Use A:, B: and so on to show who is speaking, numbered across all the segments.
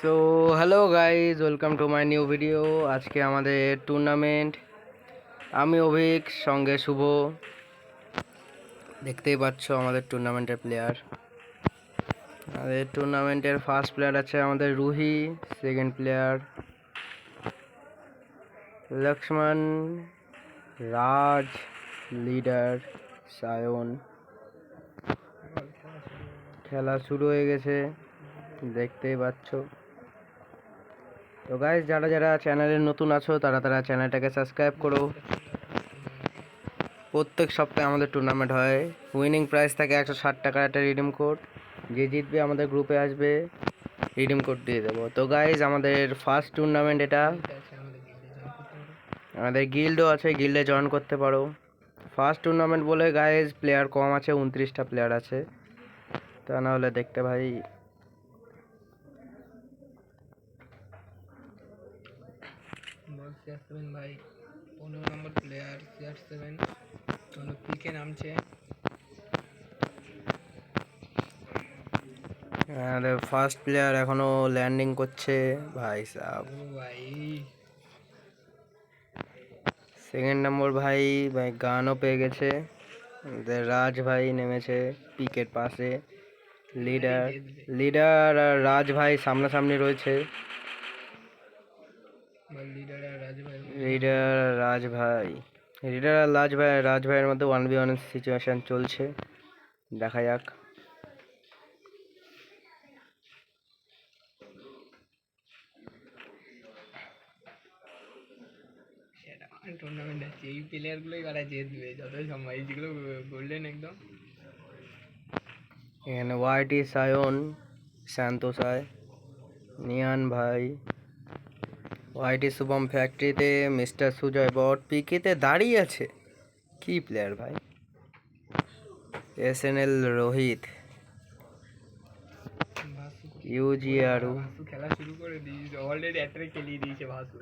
A: So hello guys, welcome to my new video. আজকে আমাদের tournament. আমি অভিক, সঙ্গে শুভ। দেখতেই পাচ্ছ আমাদের টুর্নামেন্টের প্লেয়ার। আমাদের টুর্নামেন্টের ফার্স্ট প্লেয়ার আছে আমাদের রুহি, সেকেন্ড প্লেয়ার লক্ষ্মণ, রাজ, লিডার সায়ন। খেলা শুরু হয়ে গেছে, দেখতেই পাচ্ছ। তো গাইজ, যারা যারা চ্যানেলে নতুন আছো তারা তারা চ্যানেলটাকে সাবস্ক্রাইব করো। প্রত্যেক সপ্তাহে আমাদের টুর্নামেন্ট হয়। উইনিং প্রাইস থাকে 160 টাকার একটা রিডিম কোড। যে জিতবে আমাদের গ্রুপে আসবে, রিডিম কোড দিয়ে দেবো। তো গাইজ, আমাদের ফার্স্ট টুর্নামেন্ট এটা। আমাদের গিল্ডও আছে, গিল্ডে জয়েন করতে পারো। ফার্স্ট টুর্নামেন্ট বলে গাইজ প্লেয়ার কম আছে, 29টা প্লেয়ার আছে। তা না হলে দেখতে ভাই।
B: ভাই 15 নম্বর প্লেয়ার CR7 পিকে নামছে।
A: আমাদের ফার্স্ট প্লেয়ার এখনো ল্যান্ডিং করছে ভাই সাহেব।
B: ভাই
A: সেকেন্ড নম্বর ভাই ভাই গানও পেয়ে গেছে। আমাদের রাজ ভাই নেমেছে পিকের পাশে। লিডার লিডার আর রাজ ভাই সামনাসামনি রয়েছে।
B: লিডার আর রাজ ভাই
A: লিডার আর রাজ ভাই লিডার আর রাজ ভাইয়ের মধ্যে 1v1 সিচুয়েশন চলছে, দেখা যাক।
B: টুর্নামেন্ট আছে, এই প্লেয়ারগুলোই কারা জিতবে যত সময়, যেগুলো গোল্ডেন একদম।
A: এখানে ওয়াইটি, সায়ন, শান্তসায়, নিয়ান ভাই, ওয়াইটি শুভম ফ্যাক্টরিতে, মিস্টার সুজয় বট পিকেতে দাঁড়িয়ে আছে। কি প্লেয়ার ভাই! SNL রোহিত, ইউজি আরু,
B: ভাসু খেলা শুরু করে দিয়েছে, অলরেডি একটা খেলিয়ে দিয়েছে ভাসু।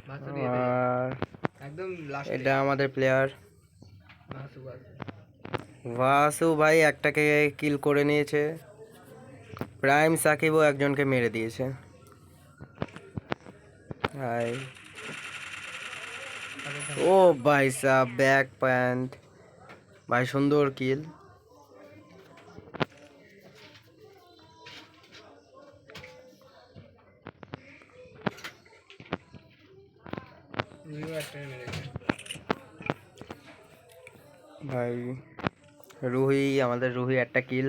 B: ভাসু
A: আর
B: একদম লাস্ট।
A: এটা আমাদের প্লেয়ার
B: ভাসু ভাসু
A: ভাসু ভাই একটাকে কিল করে নিয়েছে। প্রাইম সাকিবও একজনকে মেরে দিয়েছে ভাই। ও ভাই সাহ, ব্যাক প্যান্ট ভাই, সুন্দর কিল। ভাই আমাদের রুহি একটা কিল।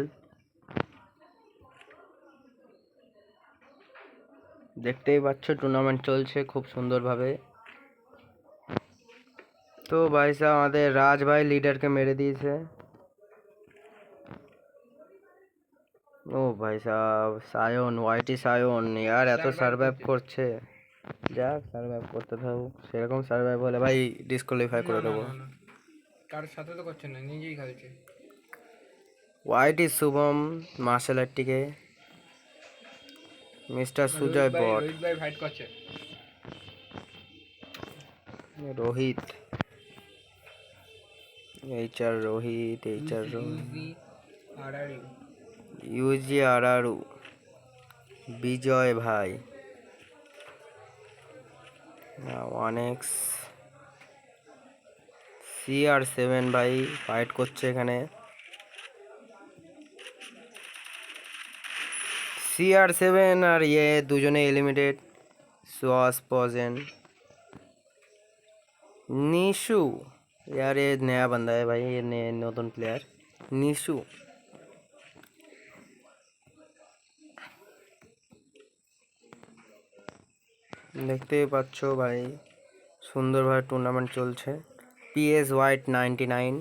A: দেখতেই পাচ্ছ টুর্নামেন্ট চলছে খুব সুন্দরভাবে। তো ভাই সাহেব, আমাদের রাজ ভাই লিডারকে মেরে দিয়েছে। ও ভাই সাহেব, সায়ন, ওয়াইটি সায়ন यार এত সার্ভাইভ করছে। যাক, সার্ভাইভ করতে থাকুক। সেরকম সার্ভাইভ হলে ভাই ডিসকোয়ালিফাই করে দেবো।
B: কার সাথে তো করছে না, নিজেই খেলছে।
A: ওয়াইটি শুভম মার্শাল আর্টটিকে, মিস্টার সুজয় বট,
B: রোহিত ভাই ফাইট করছে।
A: রোহিত, রোহিত, ইউজি আরারু, বিজয় ভাই, 1x, CR7 ভাই ফাইট করছে এখানে। CR7 আর দুজনে এলিমিটেড। সোয়াস पॉजन, निशु, यार ये नया बंदा है भाई, ये नतून प्लेयर निशु। দেখতেই পাচ্ছ ভাই, সুন্দরভাবে টুর্নামেন্ট চলছে। PS white 99।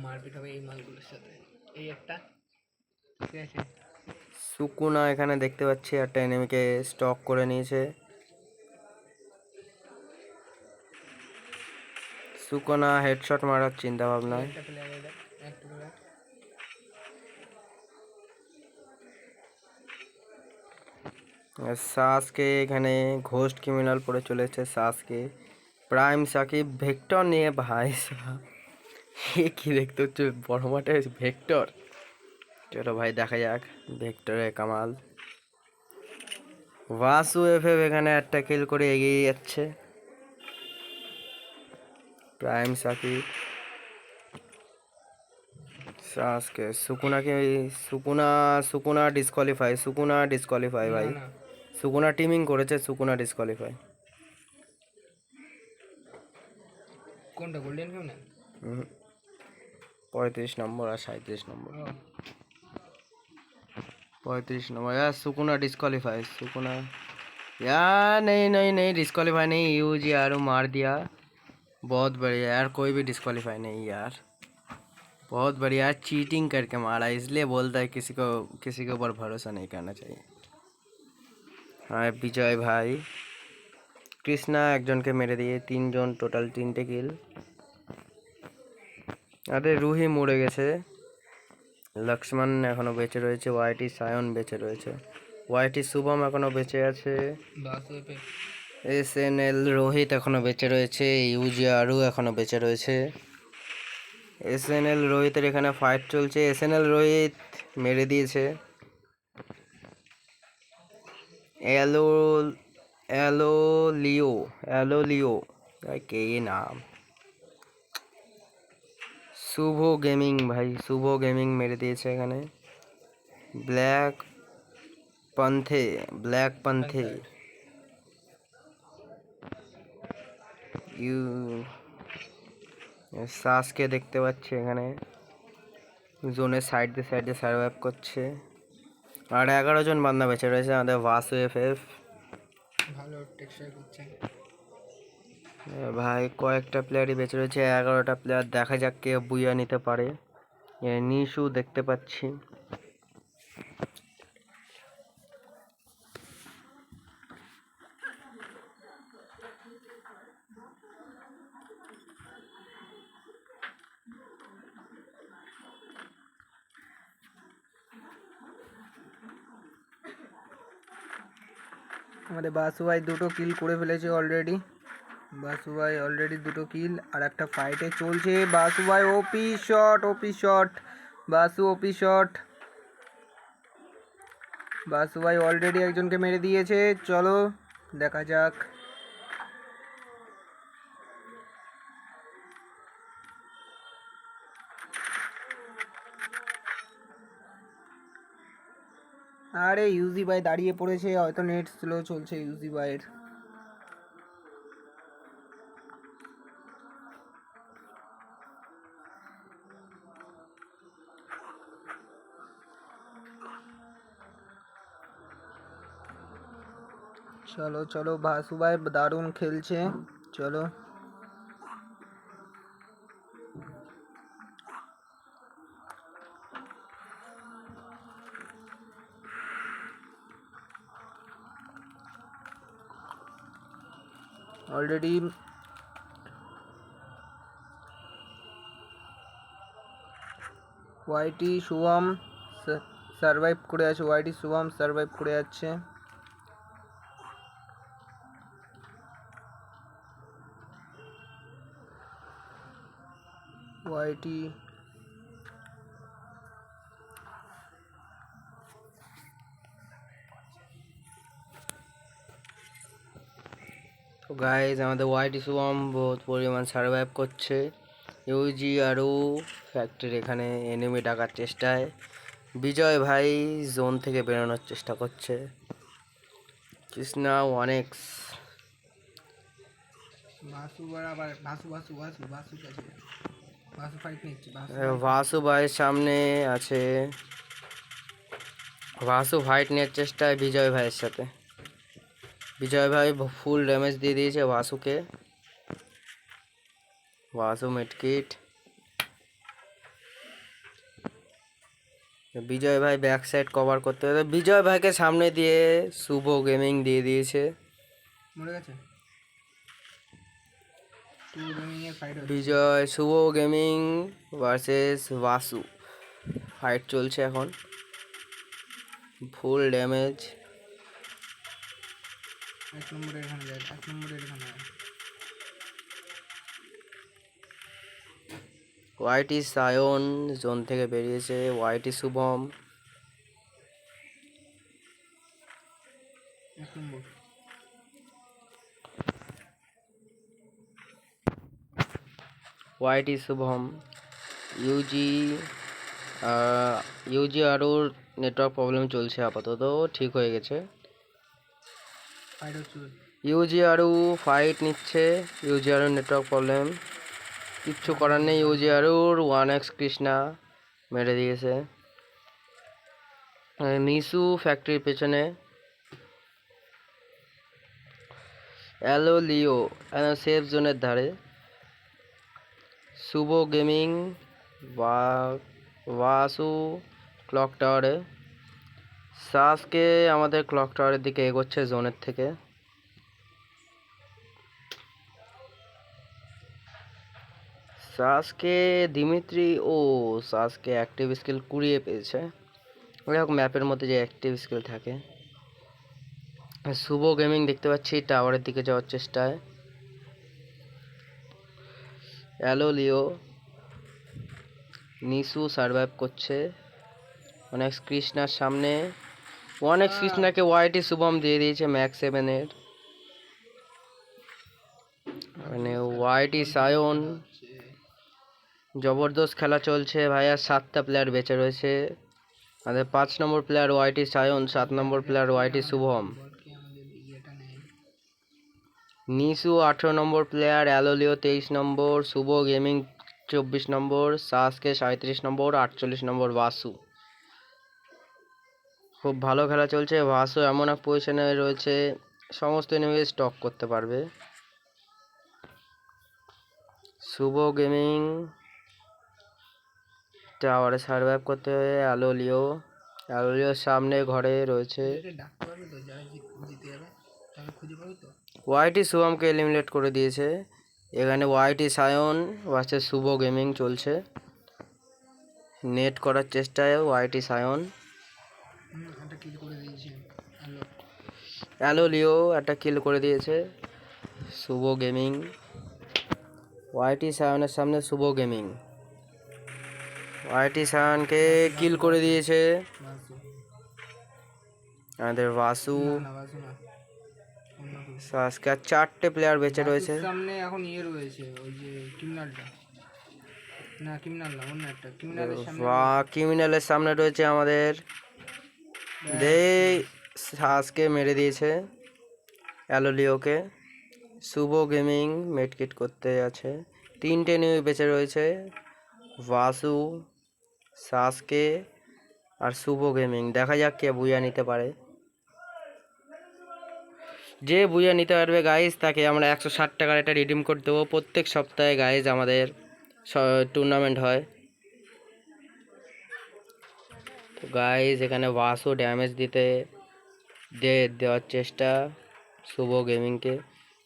B: মারপিট হবে এই মালগুলোর সাথে। এই একটা ঠিক আছে।
A: সুকুনা এখানে দেখতে পাচ্ছি একটা এনিমিকে স্টক করে নিয়েছে। সুকুনা হেডশট মারার চিন্তা ভাবনায়। সাসকে এখানে ঘোস্ট ক্রিমিনাল পড়ে চলেছে। সাসকে প্রাইম সাকিব ভেক্টর নিয়ে ভাই সাহেব, কি দেখতে হচ্ছে বড় মাঠে ভেক্টর। চলো ভাই দেখা যাক। ভেক্টরে কামাল, ভাসু এফএফ এখানে একটা কিল করে এগিয়ে যাচ্ছে। প্রাইম সাকিব, সাসকে, সুকুনাকে, Sukuna, Sukuna disqualify, Sukuna disqualify
B: না
A: ভাই।
B: না,
A: সুকুনা টিমিং করেছে, সুকুনা ডিসকোয়ালিফাই।
B: কোনটা গোল্ডেন কেউ না?
A: 35 নম্বর আর 37 নম্বর।
B: ও
A: 35 নম্বর यार, सुकुना डिस्क्वालीफाई, सुकुना यार, नहीं नहीं नहीं डिस्क्वालीफाई नहीं, यूज यार मार दिया। बहुत बढ़िया यार, कोई भी डिस्क्वालीफाई नहीं यार, बहुत बढ़िया यार, चीटिंग करके मारा, इसलिए बोलता है किसी के ऊपर भरोसा नहीं करना चाहिए। हाँ विजय भाई, কৃষ্ণা একজনকে মেরে দিয়ে 3 জন, টোটাল 3টে কিল। আরে রুহি মরে গেছে, লক্ষ্মণ এখনো বেঁচে রয়েছে, ওয়াইটি সায়ন বেঁচে রয়েছে, ওয়াইটি শুভম এখনো বেঁচে আছে,
B: বাসু এফে
A: এসএনএল রোহিত এখনো বেঁচে রয়েছে, ইউজি আরু এখনো বেঁচে রয়েছে। এসএনএল রোহিতের এখানে ফাইট চলছে, এসএনএল রোহিত মেরে দিয়েছে। অ্যালো, অ্যালো লিও, অ্যালো লিও, কে নাম, শুভ গেমিং ভাই, শুভ গেমিং মেরে দিয়েছে এখানে। ব্ল্যাক পান্থে, ব্ল্যাক পান্থে, ইউ সাসকে দেখতে পাচ্ছি এখানে জোনের সাইড দিয়ে সার্ভাইভ করছে। আর 11 জন বান্দা বেঁচে রয়েছে আমাদের ভাসু এফএফ
B: ভালো টেক্সচার করছে।
A: ভাই। কয়েকটা প্লেয়ারই বেঁচে রয়েছে, 11টা প্লেয়ার, দেখা যাক কে বুইয়া নিতে পারে। নিশু দেখতে পাচ্ছি।
B: আমাদের বাসু ভাই 2টো কিল করে ফেলেছে অলরেডি। বাসু ভাই অলরেডি 2টো কিল, আর একটা ফাইটে চলছে। বাসু ভাই ওপি শট, ওপি শট, বাসু ওপি শট। বাসু ভাই অলরেডি একজনকে মেরে দিয়েছে, চলো দেখা যাক। আরে ইউজি ভাই দাঁড়িয়ে পড়েছে, হয়তো নেট স্লো চলছে ইউজি ভাইয়ের। চলো চলো, বাসু ভাই দারুণ খেলছে, চলো। অলরেডি ওয়াইটি শুভম সার্ভাইভ করে আছে, ওয়াইটি শুভম সার্ভাইভ করে যাচ্ছে। ওয়াইটি
A: তো গাইজ আমাদের ওয়াইটি শুভম বহুত পরিমাণ সার্ভাইভ করছে। ইউজি আরও ফ্যাক্টরি এখানে এনিমি ডাকার চেষ্টায়, বিজয় ভাই জোন থেকে বেরোনোর চেষ্টা করছে। কৃষ্ণা অনেক,
B: বাসু আবার বাসু বাসু বাসু বাসু কাছে বাসু ফাইট নিচ্ছে।
A: ভাসু ভাইয়ের সামনে আছে, ভাসু ফাইট নেওয়ার চেষ্টায় বিজয় ভাইয়ের সাথে। বিজয় ভাই ফুল ড্যামেজ দিয়ে দিয়েছে ভাসুকে, ভাসু মিডকিট। বিজয় ভাই ব্যাক সাইড কভার করতে হবে, বিজয় ভাইকে সামনে দিয়ে শুভ গেমিং দিয়ে দিয়েছে।
B: মরে গেছে।
A: বিজয়, শুভ গেমিং ভার্সেস ভাসু ফাইট চলছে এখন, ফুল ড্যামেজ।
B: 1 নম্বরের এখানে যায়, 1 নম্বরের এখানে।
A: ওয়াইটি সায়ন জোন থেকে বেরিয়েছে, ওয়াইটি শুভম
B: 1 নম্বর।
A: ওয়াইটি শুভম ইউজি ইউজি আরোর নেটওয়ার্ক প্রবলেম চলছে, আপাতত ঠিক হয়ে গেছে।
B: ফাইট হচ্ছে।
A: ইউজি আরও ফাইট নিচ্ছে, ইউজি আরও নেটওয়ার্ক প্রবলেম, কিচ্ছু করার নেই। ইউজি আরোর 1x কৃষ্ণা মেরে দিয়েছে। নিসু ফ্যাক্টরির পেছনে অ্যালো লিও সেফ জোনের ধারে। শুভ গেমিং ওয়াসু ক্লক টাওয়ারে। সাসকে আমাদের ক্লক টাওয়ারের দিকে এগোচ্ছে জোনের থেকে। সাসকে দিমিত্রি ও সাসকে অ্যাক্টিভ স্কিল কুড়িয়ে পেয়েছে। ওই রকম ম্যাপের মধ্যে যে অ্যাক্টিভ স্কিল থাকে। শুভ গেমিং দেখতে পাচ্ছি টাওয়ারের দিকে যাওয়ার চেষ্টায়। অ্যালো লিও নিসু সার্ভাইভ করছে অনেক কৃষ্ণার সামনে। অনেক কৃষ্ণাকে ওয়াইটি শুভম দিয়ে দিয়েছে ম্যাক্স 7-এর। মানে ওয়াইটি সায়ন জবরদস্ত খেলা চলছে ভাইয়া। 7টা প্লেয়ার বেঁচে রয়েছে। আমাদের 5 নম্বর প্লেয়ার ওয়াইটি সায়ন, 7 নম্বর প্লেয়ার ওয়াইটি শুভম। নিসু 18 নম্বর প্লেয়ার, অ্যালোলিও 23 নম্বর, শুভ গেমিং 24 নম্বর, সাসকে 37 নম্বর, 48 নম্বর বাসু। খুব ভালো খেলা চলছে। বাসু এমন এক পজিশনে রয়েছে সমস্ত এনিমি স্টক করতে পারবে। শুভ গেমিং টাওয়ারে সার্ভাইভ করতে হবে। অ্যালোলিওর সামনে ঘরে রয়েছে। ওয়াইটি শুভমকে এলিমিনেট করে দিয়েছে। এখানে ওয়াইটি সায়ন ভার্সেস শুভ গেমিং চলছে। নেট করার চেষ্টায় ওয়াইটি সায়ন। অ্যালোলিও একটা কিল করে দিয়েছে। শুভ গেমিং ওয়াইটি সায়নের সামনে শুভ গেমিং ওয়াইটি সায়নকে কিল করে দিয়েছে আমাদের বাসু। আজকে আর 4টে প্লেয়ার বেঁচে রয়েছে।
B: সামনে এখন রয়েছে ওই যে ক্রিমিনালটা, না ক্রিমিনাল না, অন্য একটা ক্রিমিনালের সামনে।
A: ক্রিমিনালের সামনে রয়েছে আমাদের আজকে মেরে দিয়েছে অ্যালোলিওকে। শুভ গেমিং মেডকিট করতে আছে। 3টে নিউ বেঁচে রয়েছে, বাসু, সাসকে আর শুভ গেমিং। দেখা যাক কে বুয়া নিতে পারে। যে বুয়া নিতে পারবে গাইজ তাকে আমরা 160 টাকার একটা রিডিম কোড দেবো। প্রত্যেক সপ্তাহে গাইজ আমাদের টুর্নামেন্ট হয়। তো গাইজ এখানে বাসু ড্যামেজ দেওয়ার চেষ্টা শুভ গেমিংকে।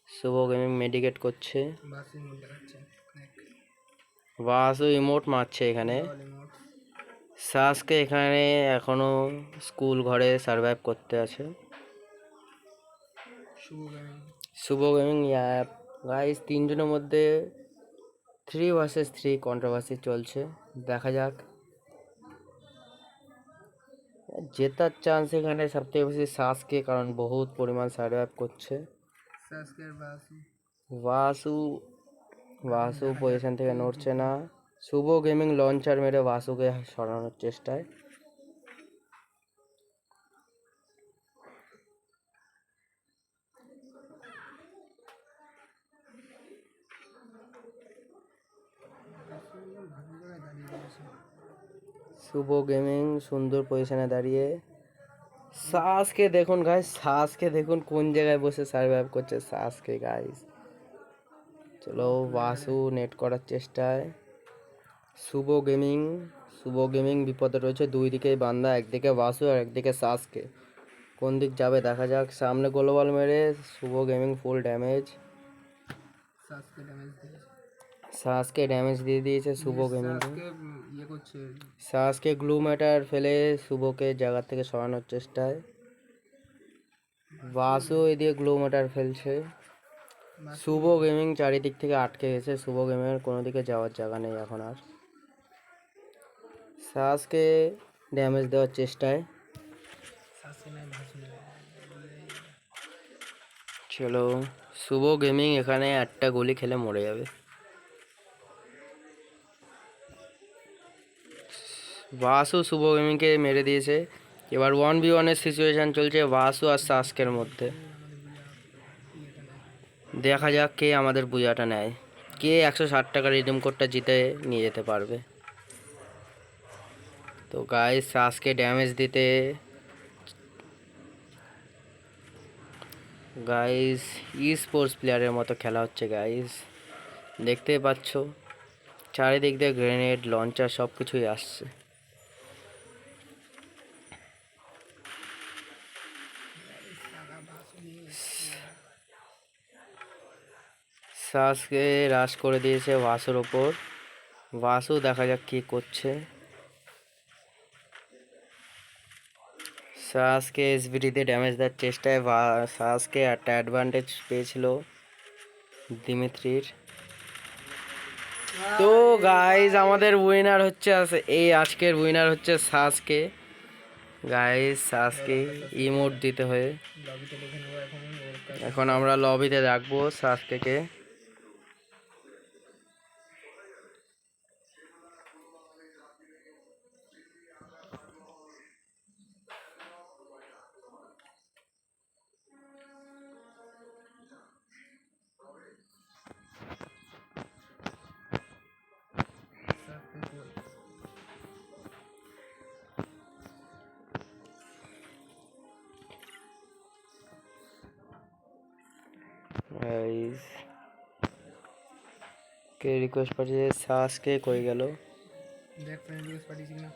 A: শুভ গেমিং মেডিকেট করছে। বাসু ইমোট মারছে এখানে। সাসকে এখানে এখনো স্কুল ঘরে সার্ভাইভ করতে আছে। শুভ গেমিং গাইস 3জনের মধ্যে 3 ভার্সেস 3 কন্ট্রোভার্সি চলছে। দেখা যাক। জেতার চান্স এখানে সবথেকে বেশি সাসকে, কারণ বহুত পরিমাণ সার্ভাইভ করছে। বাসু পজিশন থেকে নড়ছে না। শুভ গেমিং লঞ্চার মেরে বাসুকে সরানোর চেষ্টায়। শুভ গেমিং সুন্দর পজিশনে দাঁড়িয়ে। সাসকে দেখুন গাইস, সাসকে দেখুন কোন জায়গায় বসে সার্ভাইভ করছে সাসকে গাইস। চলো বাসু নেট করার চেষ্টায়। শুভ গেমিং বিপদে রয়েছে। দুই দিকেই বান্দা, একদিকে বাসু আর একদিকে সাসকে। কোন দিক যাবে দেখা যাক। সামনে গ্লোবাল মেরে শুভ গেমিং ফুল ড্যামেজ। সাসকে ড্যামেজ দিয়ে দিয়েছে শুভ গেমিং। সাসকে গ্লু ম্যাটার ফেলে শুভকে জায়গা থেকে সরানোর চেষ্টায়। বাসু এদিকে গ্লু ম্যাটার ফেলছে। শুভ গেমিং চারিদিক থেকে আটকে গেছে। শুভ গেমিংয়ের কোনো দিকে যাওয়ার জায়গা নেই এখন আর। সাসকে ড্যামেজ দেওয়ার চেষ্টায়। চলো, শুভ গেমিং এখানে একটা গুলি খেলে মরে যাবে। বাসু শুভ গেমিংকে মেরে দিয়েছে। এবার 1v1-এর সিচুয়েশন চলছে বাসু আর সাস্কের মধ্যে। দেখা যাক কে আমাদের বুঝাটা নেয়, কে 160 টাকা রিডিম কোডটা জিতে নিয়ে যেতে পারবে। তো গাইস সাসকে ড্যামেজ দিতে, গাইস ই স্পোর্টস প্লেয়ারের মতো খেলা হচ্ছে গাইস, দেখতেই পাচ্ছ চারিদিক দিয়ে গ্রেনেড লঞ্চার সব কিছুই আসছে। সাসকে রাশ করে দিয়েছে বাসুর ওপর। বাসু দেখা যাক কি করছে। সাসকে এসবিডিতে ড্যামেজ দেওয়ার চেষ্টায় সাসকে একটা অ্যাডভান্টেজ পেয়েছিল দিমিত্রির। তো গাইজ আমাদের উইনার হচ্ছে এই আজকের উইনার হচ্ছে সাসকে। গাইজ সাসকে ইমোট দিতে হয়ে এখন আমরা লবিতে রাখবো সাসকে। গাইজ কে রিকোয়েস্ট পাঠিয়েছে, সাসকে কই গেল?
B: দেখ ফ্রেন্ড রিকোয়েস্ট পাঠিয়েছি না।